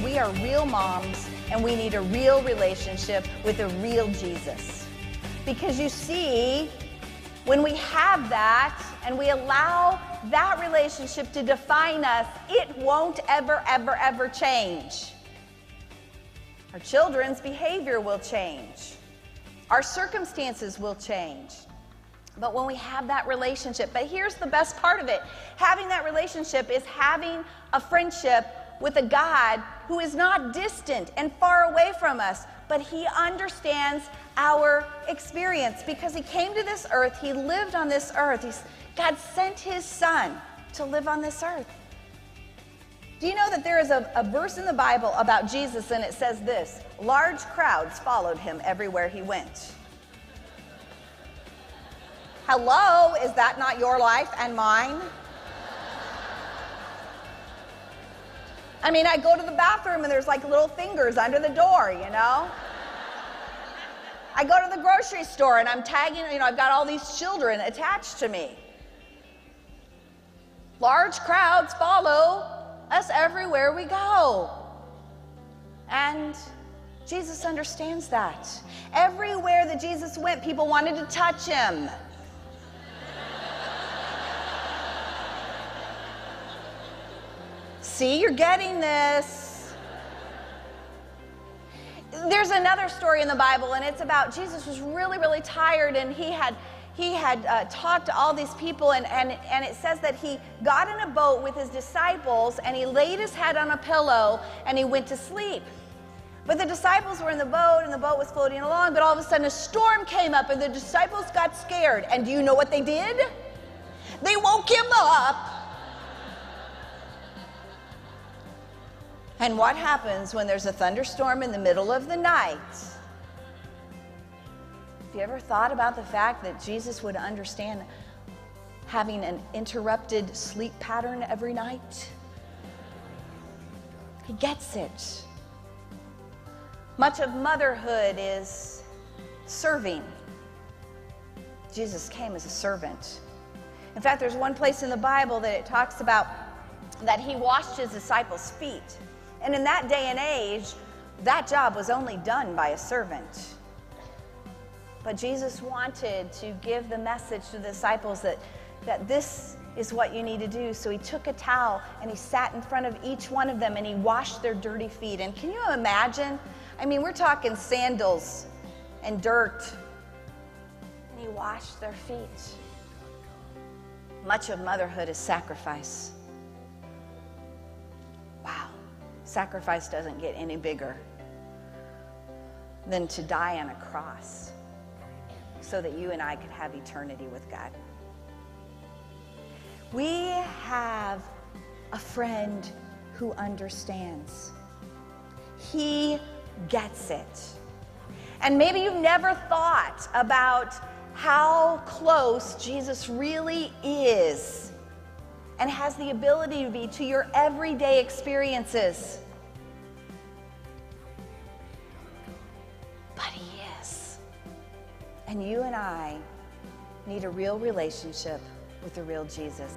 We are real moms, and we need a real relationship with a real Jesus. Because you see, when we have that and we allow that relationship to define us, it won't ever, ever, ever change. Our children's behavior will change. Our circumstances will change. But when we have that relationship, but here's the best part of it. Having that relationship is having a friendship with a God who is not distant and far away from us, but he understands our experience because he came to this earth, he lived on this earth. God sent his son to live on this earth. Do you know that there is a verse in the Bible about Jesus, and it says this: large crowds followed him everywhere he went. Hello, is that not your life and mine? I mean, I go to the bathroom and there's like little fingers under the door, you know? I go to the grocery store and I'm tagging, I've got all these children attached to me. Large crowds follow us everywhere we go. And Jesus understands that. Everywhere that Jesus went, people wanted to touch him. See, you're getting this. There's another story in the Bible, and it's about Jesus was really, really tired, and he had talked to all these people, and it says that he got in a boat with his disciples, and he laid his head on a pillow, and he went to sleep. But the disciples were in the boat, and the boat was floating along, but all of a sudden a storm came up, and the disciples got scared. And do you know what they did? They woke him up. And what happens when there's a thunderstorm in the middle of the night? Have you ever thought about the fact that Jesus would understand having an interrupted sleep pattern every night? He gets it. Much of motherhood is serving. Jesus came as a servant. In fact, there's one place in the Bible that it talks about that he washed his disciples' feet. And in that day and age, that job was only done by a servant. But Jesus wanted to give the message to the disciples that this is what you need to do. So he took a towel and he sat in front of each one of them and he washed their dirty feet. And can you imagine? I mean, we're talking sandals and dirt. And he washed their feet. Much of motherhood is sacrifice. Wow. Sacrifice doesn't get any bigger than to die on a cross so that you and I could have eternity with God. We have a friend who understands. He gets it. And maybe you've never thought about how close Jesus really is and has the ability to be to your everyday experiences. But he is. And you and I need a real relationship with the real Jesus.